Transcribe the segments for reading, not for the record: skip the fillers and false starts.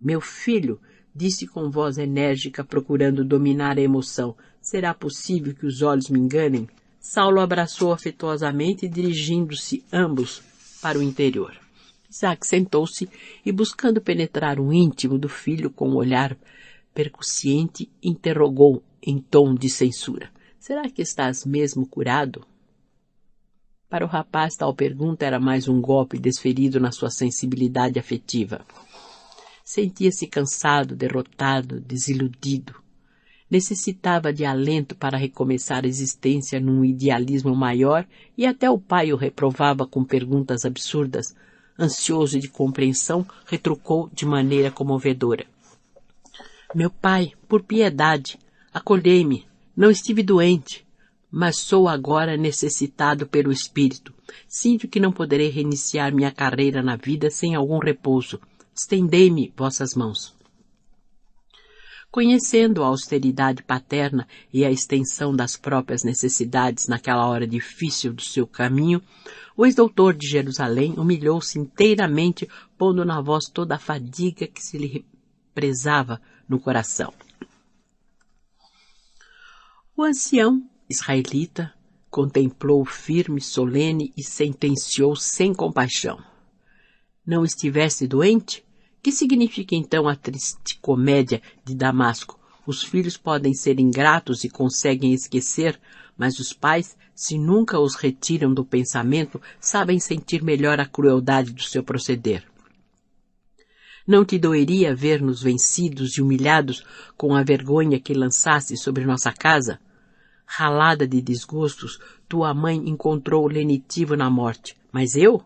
Meu filho, disse com voz enérgica, procurando dominar a emoção, será possível que os olhos me enganem? Saulo abraçou afetuosamente, dirigindo-se ambos para o interior. Isaac sentou-se e, buscando penetrar o íntimo do filho com um olhar percussiente, interrogou em tom de censura. Será que estás mesmo curado? Para o rapaz, tal pergunta era mais um golpe desferido na sua sensibilidade afetiva. Sentia-se cansado, derrotado, desiludido. Necessitava de alento para recomeçar a existência num idealismo maior e até o pai o reprovava com perguntas absurdas. Ansioso de compreensão, retrucou de maneira comovedora. Meu pai, por piedade, acolhei-me. Não estive doente, mas sou agora necessitado pelo espírito. Sinto que não poderei reiniciar minha carreira na vida sem algum repouso. Estendei-me vossas mãos. Conhecendo a austeridade paterna e a extensão das próprias necessidades naquela hora difícil do seu caminho, o ex-doutor de Jerusalém humilhou-se inteiramente, pondo na voz toda a fadiga que se lhe presava no coração. O ancião israelita contemplou-o firme, solene e sentenciou sem compaixão. Não estivesse doente? Que significa então a triste comédia de Damasco? Os filhos podem ser ingratos e conseguem esquecer, mas os pais, se nunca os retiram do pensamento, sabem sentir melhor a crueldade do seu proceder. Não te doeria ver-nos vencidos e humilhados com a vergonha que lançaste sobre nossa casa? Ralada de desgostos, tua mãe encontrou lenitivo na morte. Mas eu?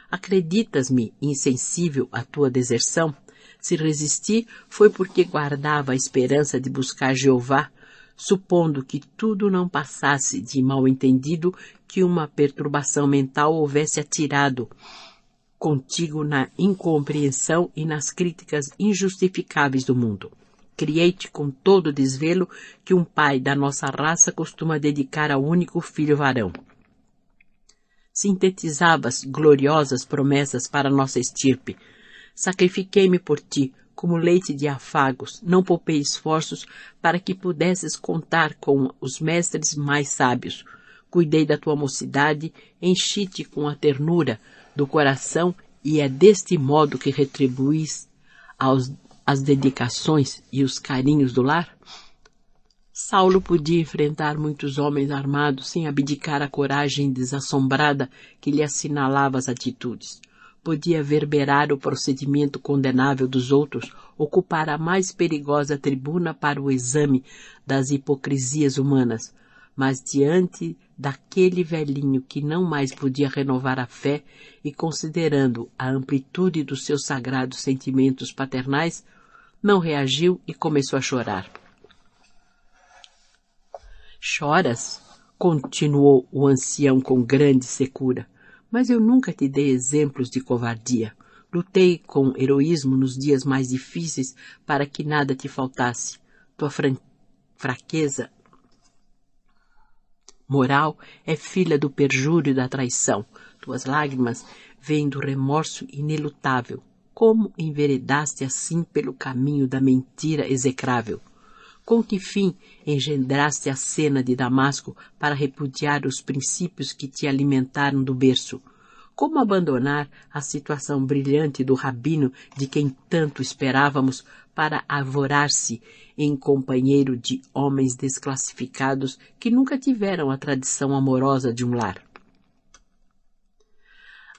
Acreditas-me insensível à tua deserção? Se resisti, foi porque guardava a esperança de buscar Jeová, supondo que tudo não passasse de mal-entendido, que uma perturbação mental houvesse atirado contigo na incompreensão e nas críticas injustificáveis do mundo. Criei-te com todo o desvelo que um pai da nossa raça costuma dedicar ao único filho varão. Sintetizavas gloriosas promessas para nossa estirpe. Sacrifiquei-me por ti, como leite de afagos, não poupei esforços para que pudesses contar com os mestres mais sábios. Cuidei da tua mocidade, enchi-te com a ternura do coração e é deste modo que retribuís as dedicações e os carinhos do lar? Saulo podia enfrentar muitos homens armados sem abdicar a coragem desassombrada que lhe assinalava as atitudes. Podia verberar o procedimento condenável dos outros, ocupar a mais perigosa tribuna para o exame das hipocrisias humanas, mas diante daquele velhinho que não mais podia renovar a fé e considerando a amplitude dos seus sagrados sentimentos paternais, não reagiu e começou a chorar. Choras? Continuou o ancião com grande secura. Mas eu nunca te dei exemplos de covardia. Lutei com heroísmo nos dias mais difíceis para que nada te faltasse. Tua fraqueza moral é filha do perjúrio e da traição. Tuas lágrimas vêm do remorso inelutável. Como enveredaste assim pelo caminho da mentira execrável? Com que fim engendraste a cena de Damasco para repudiar os princípios que te alimentaram do berço? Como abandonar a situação brilhante do rabino de quem tanto esperávamos para arvorar-se em companheiro de homens desclassificados que nunca tiveram a tradição amorosa de um lar?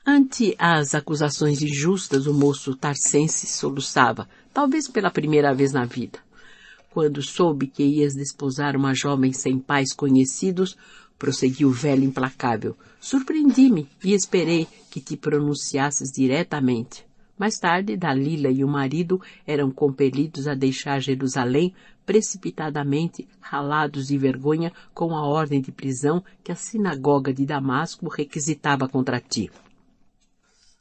Ante as acusações injustas, o moço tarcense soluçava, talvez pela primeira vez na vida. Quando soube que ias desposar uma jovem sem pais conhecidos, prosseguiu o velho implacável, surpreendi-me e esperei que te pronunciasses diretamente. Mais tarde, Dalila e o marido eram compelidos a deixar Jerusalém precipitadamente, ralados de vergonha com a ordem de prisão que a sinagoga de Damasco requisitava contra ti.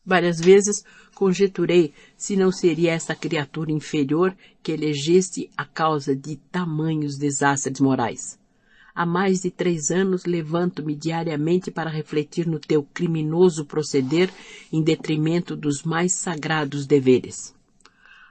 Várias vezes conjeturei se não seria essa criatura inferior que elegeste a causa de tamanhos desastres morais. Há mais de 3 anos levanto-me diariamente para refletir no teu criminoso proceder em detrimento dos mais sagrados deveres.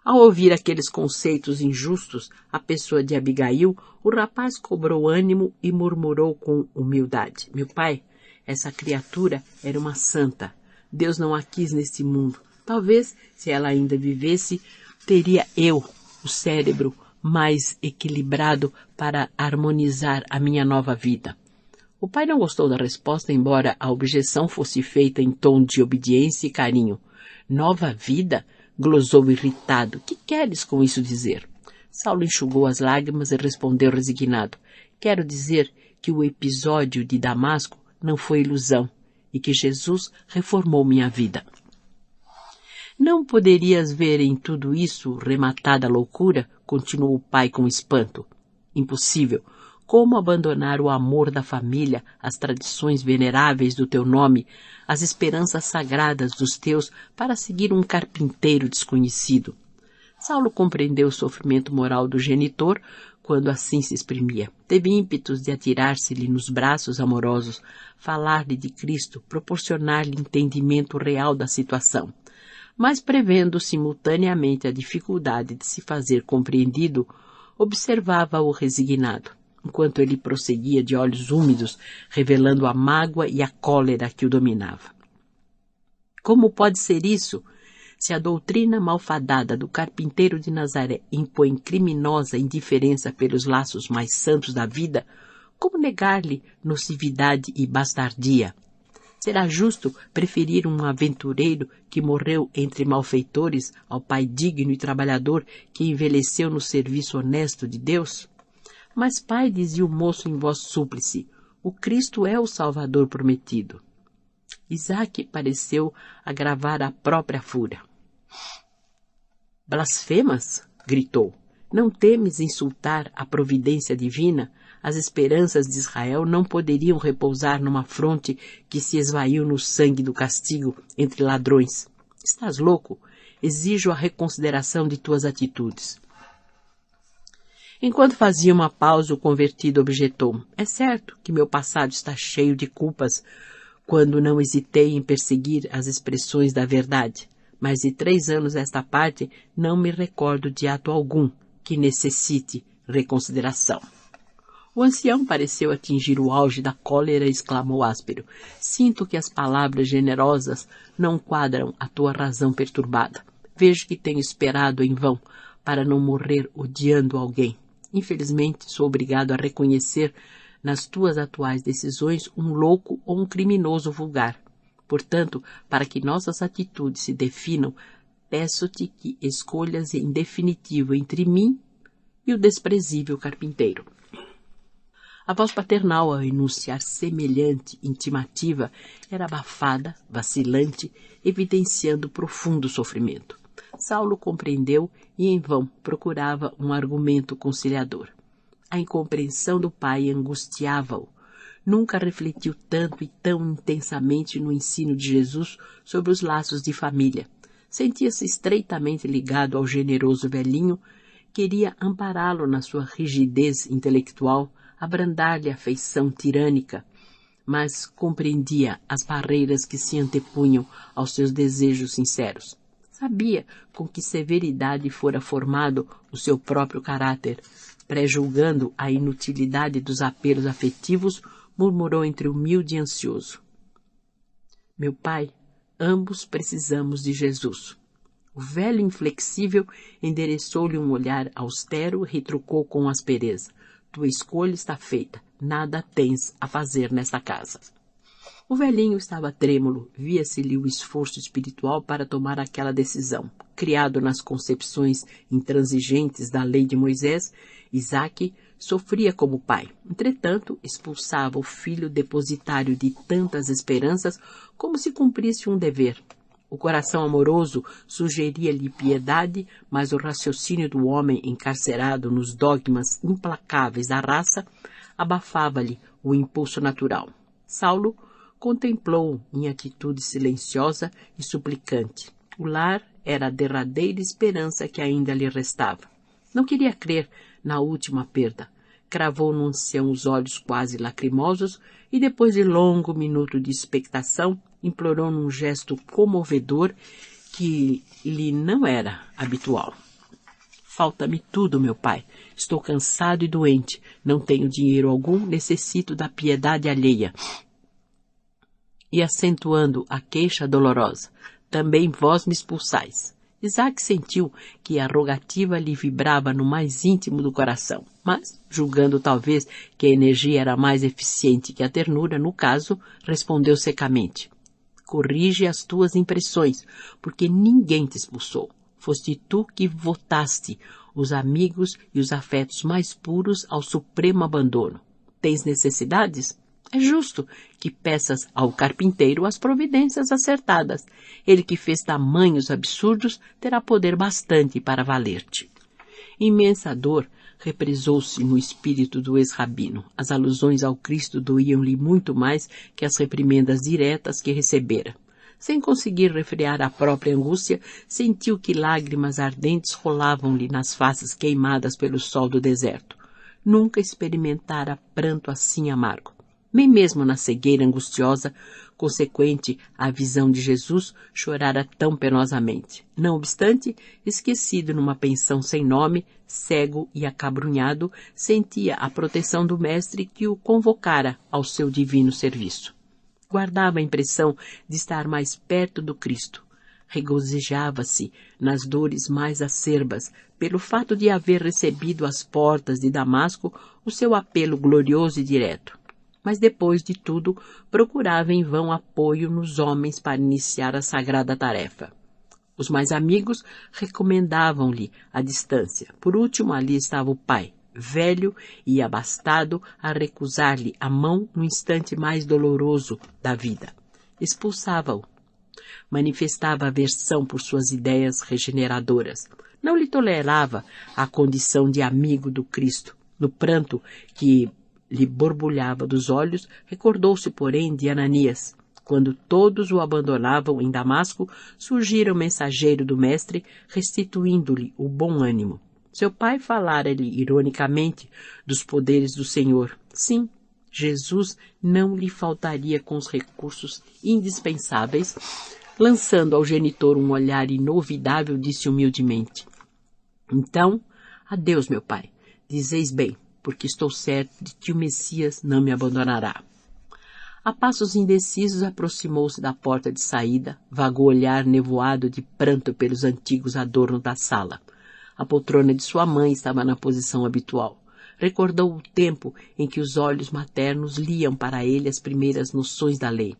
Ao ouvir aqueles conceitos injustos à pessoa de Abigail, o rapaz cobrou ânimo e murmurou com humildade: meu pai, essa criatura era uma santa. Deus não a quis neste mundo. Talvez, se ela ainda vivesse, teria eu o cérebro mais equilibrado para harmonizar a minha nova vida. O pai não gostou da resposta, embora a objeção fosse feita em tom de obediência e carinho. Nova vida? Glosou irritado. Que queres com isso dizer? Saulo enxugou as lágrimas e respondeu resignado. Quero dizer que o episódio de Damasco não foi ilusão e que Jesus reformou minha vida. Não poderias ver em tudo isso rematada loucura? Continuou o pai com espanto. Impossível. Como abandonar o amor da família, as tradições veneráveis do teu nome, as esperanças sagradas dos teus para seguir um carpinteiro desconhecido? Saulo compreendeu o sofrimento moral do genitor quando assim se exprimia. Teve ímpetos de atirar-se-lhe nos braços amorosos, falar-lhe de Cristo, proporcionar-lhe entendimento real da situação. Mas prevendo simultaneamente a dificuldade de se fazer compreendido, observava-o resignado, enquanto ele prosseguia de olhos úmidos, revelando a mágoa e a cólera que o dominava. Como pode ser isso? Se a doutrina malfadada do carpinteiro de Nazaré impõe criminosa indiferença pelos laços mais santos da vida, como negar-lhe nocividade e bastardia? Será justo preferir um aventureiro que morreu entre malfeitores ao pai digno e trabalhador que envelheceu no serviço honesto de Deus? Mas, pai, dizia o moço em voz súplice, o Cristo é o Salvador prometido. Isaac pareceu agravar a própria fúria. Blasfemas? Gritou. Não temes insultar a providência divina? As esperanças de Israel não poderiam repousar numa fronte que se esvaiu no sangue do castigo entre ladrões. Estás louco? Exijo a reconsideração de tuas atitudes. Enquanto fazia uma pausa, o convertido objetou. É certo que meu passado está cheio de culpas, quando não hesitei em perseguir as expressões da verdade. Mas de 3 anos a esta parte, não me recordo de ato algum que necessite reconsideração. O ancião pareceu atingir o auge da cólera e exclamou áspero. Sinto que as palavras generosas não quadram a tua razão perturbada. Vejo que tenho esperado em vão para não morrer odiando alguém. Infelizmente, sou obrigado a reconhecer nas tuas atuais decisões um louco ou um criminoso vulgar. Portanto, para que nossas atitudes se definam, peço-te que escolhas em definitivo entre mim e o desprezível carpinteiro. A voz paternal, ao enunciar semelhante intimativa, era abafada, vacilante, evidenciando profundo sofrimento. Saulo compreendeu e, em vão, procurava um argumento conciliador. A incompreensão do pai angustiava-o. Nunca refletiu tanto e tão intensamente no ensino de Jesus sobre os laços de família. Sentia-se estreitamente ligado ao generoso velhinho, queria ampará-lo na sua rigidez intelectual, abrandar-lhe a feição tirânica, mas compreendia as barreiras que se antepunham aos seus desejos sinceros. Sabia com que severidade fora formado o seu próprio caráter. Pré-julgando a inutilidade dos apelos afetivos, murmurou entre humilde e ansioso. Meu pai, ambos precisamos de Jesus. O velho inflexível endereçou-lhe um olhar austero e retrucou com aspereza. Tua escolha está feita. Nada tens a fazer nesta casa. O velhinho estava trêmulo, via-se-lhe o esforço espiritual para tomar aquela decisão. Criado nas concepções intransigentes da lei de Moisés, Isaac sofria como pai. Entretanto, expulsava o filho depositário de tantas esperanças como se cumprisse um dever. O coração amoroso sugeria-lhe piedade, mas o raciocínio do homem encarcerado nos dogmas implacáveis da raça abafava-lhe o impulso natural. Saulo contemplou-o em atitude silenciosa e suplicante. O lar era a derradeira esperança que ainda lhe restava. Não queria crer na última perda. Cravou no ancião os olhos quase lacrimosos e, depois de longo minuto de expectação, implorou num gesto comovedor que lhe não era habitual. Falta-me tudo, meu pai. Estou cansado e doente. Não tenho dinheiro algum, necessito da piedade alheia. E acentuando a queixa dolorosa, também vós me expulsais. Isaac sentiu que a rogativa lhe vibrava no mais íntimo do coração, mas, julgando talvez que a energia era mais eficiente que a ternura, no caso, respondeu secamente: corrige as tuas impressões, porque ninguém te expulsou. Foste tu que votaste os amigos e os afetos mais puros ao supremo abandono. Tens necessidades? É justo que peças ao carpinteiro as providências acertadas. Ele que fez tamanhos absurdos terá poder bastante para valer-te. Imensa dor reprisou-se no espírito do ex-rabino. As alusões ao Cristo doíam-lhe muito mais que as reprimendas diretas que recebera. Sem conseguir refrear a própria angústia, sentiu que lágrimas ardentes rolavam-lhe nas faces queimadas pelo sol do deserto. Nunca experimentara pranto assim amargo. Nem mesmo na cegueira angustiosa, consequente à visão de Jesus, chorara tão penosamente. Não obstante, esquecido numa pensão sem nome, cego e acabrunhado, sentia a proteção do Mestre que o convocara ao seu divino serviço. Guardava a impressão de estar mais perto do Cristo. Regozijava-se nas dores mais acerbas, pelo fato de haver recebido às portas de Damasco o seu apelo glorioso e direto. Mas depois de tudo, procurava em vão apoio nos homens para iniciar a sagrada tarefa. Os mais amigos recomendavam-lhe a distância. Por último, ali estava o pai, velho e abastado, a recusar-lhe a mão no instante mais doloroso da vida. Expulsava-o. Manifestava aversão por suas ideias regeneradoras. Não lhe tolerava a condição de amigo do Cristo. No pranto que lhe borbulhava dos olhos, recordou-se, porém, de Ananias. Quando todos o abandonavam em Damasco, surgira o mensageiro do Mestre, restituindo-lhe o bom ânimo. Seu pai falara-lhe ironicamente dos poderes do Senhor. Sim, Jesus não lhe faltaria com os recursos indispensáveis. Lançando ao genitor um olhar inovidável, disse humildemente: então, adeus, meu pai. Dizeis bem, porque estou certo de que o Messias não me abandonará. A passos indecisos aproximou-se da porta de saída, vagou olhar nevoado de pranto pelos antigos adornos da sala. A poltrona de sua mãe estava na posição habitual. Recordou o tempo em que os olhos maternos liam para ele as primeiras noções da lei.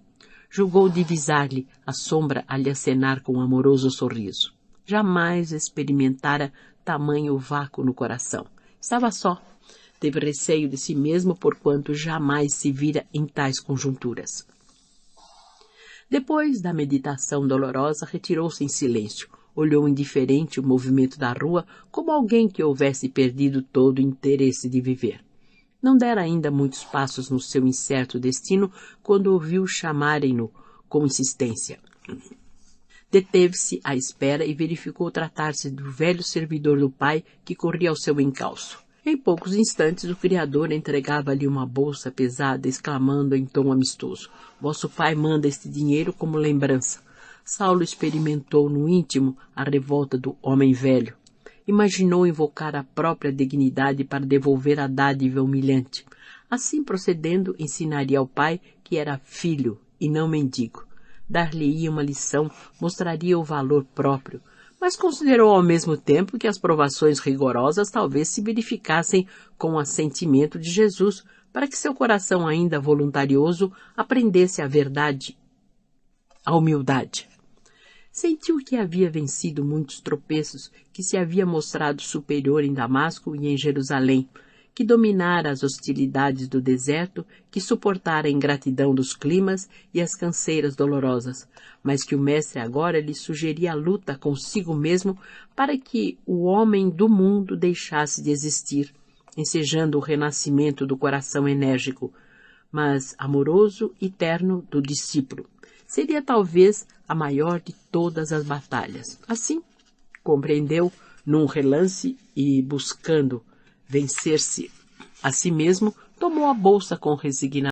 Julgou divisar-lhe a sombra a lhe acenar com um amoroso sorriso. Jamais experimentara tamanho vácuo no coração. Estava só. Teve receio de si mesmo, porquanto jamais se vira em tais conjunturas. Depois da meditação dolorosa, retirou-se em silêncio. Olhou indiferente o movimento da rua, como alguém que houvesse perdido todo o interesse de viver. Não dera ainda muitos passos no seu incerto destino, quando ouviu chamarem-no com insistência. Deteve-se à espera e verificou tratar-se do velho servidor do pai que corria ao seu encalço. Em poucos instantes, o criador entregava-lhe uma bolsa pesada, exclamando em tom amistoso: vosso pai manda este dinheiro como lembrança. Saulo experimentou no íntimo a revolta do homem velho. Imaginou invocar a própria dignidade para devolver a dádiva humilhante. Assim procedendo, ensinaria ao pai que era filho e não mendigo. Dar-lhe-ia uma lição, mostraria o valor próprio, mas considerou ao mesmo tempo que as provações rigorosas talvez se verificassem com o assentimento de Jesus, para que seu coração ainda voluntarioso aprendesse a verdade, a humildade. Sentiu que havia vencido muitos tropeços, que se havia mostrado superior em Damasco e em Jerusalém, que dominara as hostilidades do deserto, que suportara a ingratidão dos climas e as canseiras dolorosas, mas que o Mestre agora lhe sugeria a luta consigo mesmo para que o homem do mundo deixasse de existir, ensejando o renascimento do coração enérgico, mas amoroso e terno do discípulo. Seria talvez a maior de todas as batalhas. Assim, compreendeu num relance e, buscando vencer-se a si mesmo, tomou a bolsa com resignação.